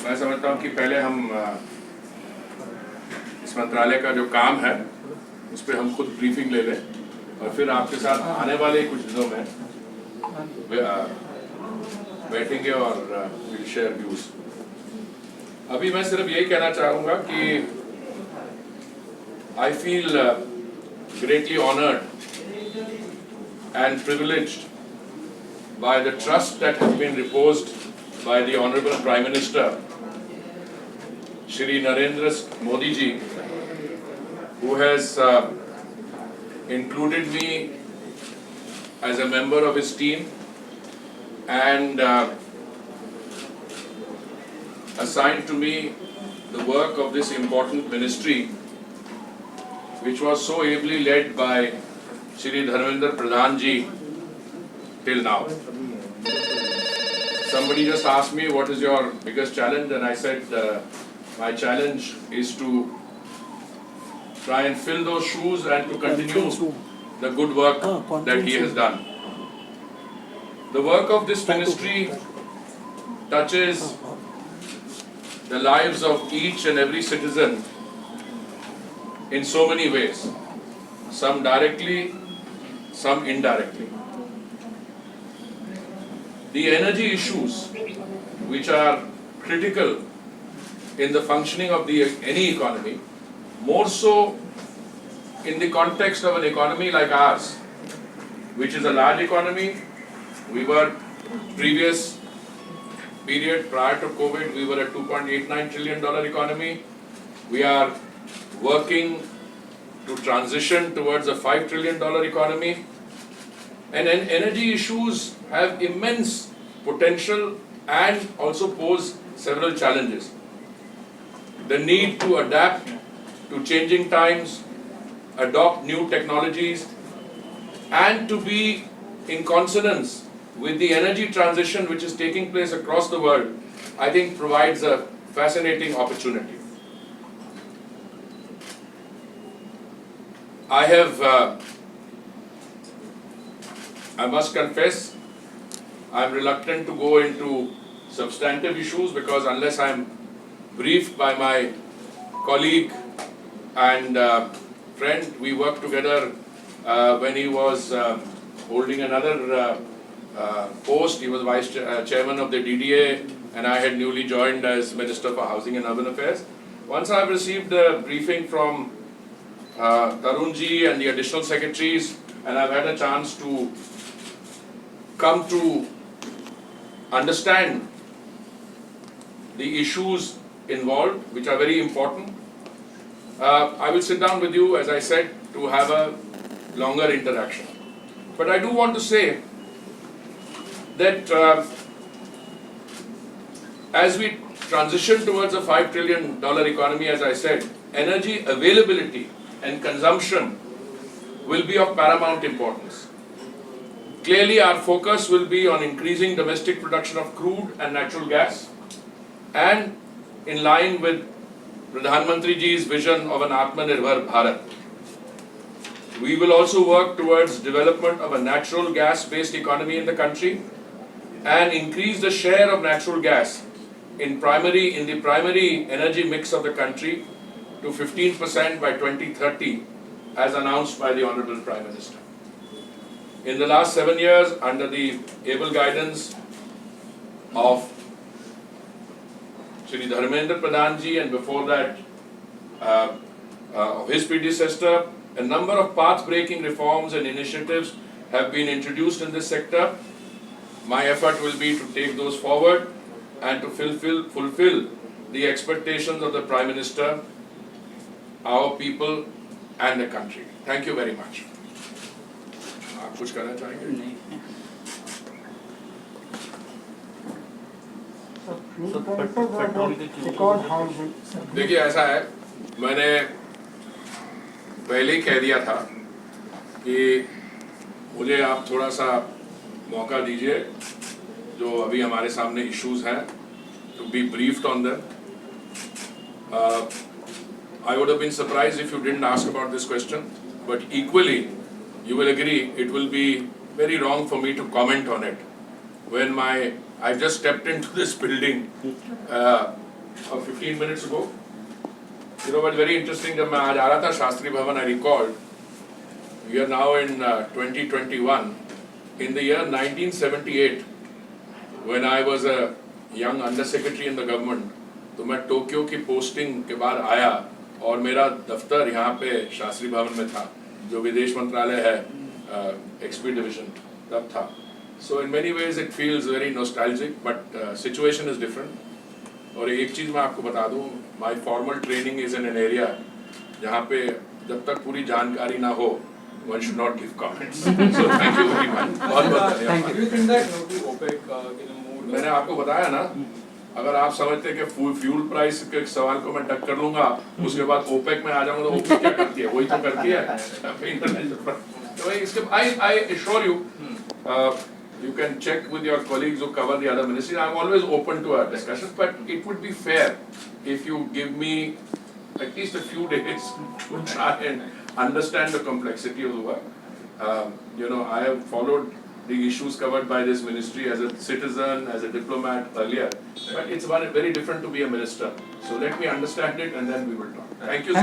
मैं समझता हूँ कि पहले हम इस मंत्रालय का जो काम है उस पर हम खुद ब्रीफिंग ले लें और फिर आपके साथ आने वाले कुछ दिनों में बैठेंगे और विल शेयर व्यूज। अभी मैं सिर्फ यही कहना चाहूँगा कि I feel greatly honored and privileged by the trust that has been reposed by the Honorable Prime Minister, Shri Narendra Modi ji, who has included me as a member of his team and assigned to me the work of this important ministry, which was so ably led by Shri Dharmendra Pradhan ji till now. Somebody just asked me what is your biggest challenge, and I said my challenge is to try and fill those shoes and to continue the good work that he has done. The work of this ministry touches the lives of each and every citizen in so many ways, some directly, some indirectly. The energy issues which are critical in the functioning of any economy, more so in the context of an economy like ours, which is a large economy. We were previous period prior to COVID, we were a $2.89 trillion economy. We are working to transition towards a $5 trillion economy, and energy issues have immense potential and also pose several challenges. The need to adapt to changing times, adopt new technologies, and to be in consonance with the energy transition which is taking place across the world, I think provides a fascinating opportunity. I have, I must confess, I'm reluctant to go into substantive issues because unless I'm briefed by my colleague and friend, we worked together when he was holding another post. He was vice chairman of the DDA and I had newly joined as Minister for Housing and Urban Affairs. Once I've received a briefing from Tarun ji and the additional secretaries, and I've had a chance to come to understand the issues involved, which are very important. I will sit down with you, as I said, to have a longer interaction. But I do want to say that as we transition towards a $5 trillion economy, as I said, energy availability and consumption will be of paramount importance. Clearly, our focus will be on increasing domestic production of crude and natural gas, and in line with Pradhan Mantri ji's vision of an Atmanirbhar Bharat. We will also work towards development of a natural gas-based economy in the country and increase the share of natural gas in the primary energy mix of the country to 15% by 2030, as announced by the Honorable Prime Minister. In the last 7 years, under the able guidance of Shri Dharmendra Pradhan ji and before that of his predecessor, a number of path-breaking reforms and initiatives have been introduced in this sector. My effort will be to take those forward and to fulfill the expectations of the Prime Minister, our people and the country. Thank you very much. आप कुछ कहना चाहेंगे? नहीं। देखिए, ऐसा है, मैंने पहले ही कह दिया था कि मुझे आप थोड़ा सा मौका दीजिए जो अभी हमारे सामने इश्यूज हैं, to be briefed on them. I would have been surprised if you didn't ask about this question, but equally, you will agree it will be very wrong for me to comment on it when I've just stepped into this building 15 minutes ago. You know, but very interesting. जब मैं आज आ रहा था शास्त्री भवन, I recalled we are now in 2021. In the year 1978, when I was a young under secretary in the government, तो मैं Tokyo की posting के बाद आया और मेरा दफ्तर यहाँ पे शास्त्री भवन में था, जो विदेश मंत्रालय है, एक्सपी डिवीजन तब था. So in many ways it feels very nostalgic, but situation is different. और एक चीज़ मैं आपको बता दूँ, my formal training is in an area जहाँ पे जब तक पूरी जानकारी ना हो, one should not give comments. So thank you very much. बहुत धन्यवाद. Do you think that OPEC in a mood? मैंने आपको बताया ना, अगर आप समझते हैं कि फ्यूल प्राइस के सवाल को मैं टक कर लूँगा, उसके बाद ओपेक में आ जाऊँगा, तो ओपेक क्या करती है? वही तो करती है. I assure you, you can check with your colleagues who cover the other ministries. I'm always open to a discussion, but it would be fair if you give me at least a few days to try and understand the complexity of the work. You know, I have followed the issues covered by this ministry as a citizen, as a diplomat earlier, but it's very different to be a minister. So let me understand it and then we will talk. Thank you.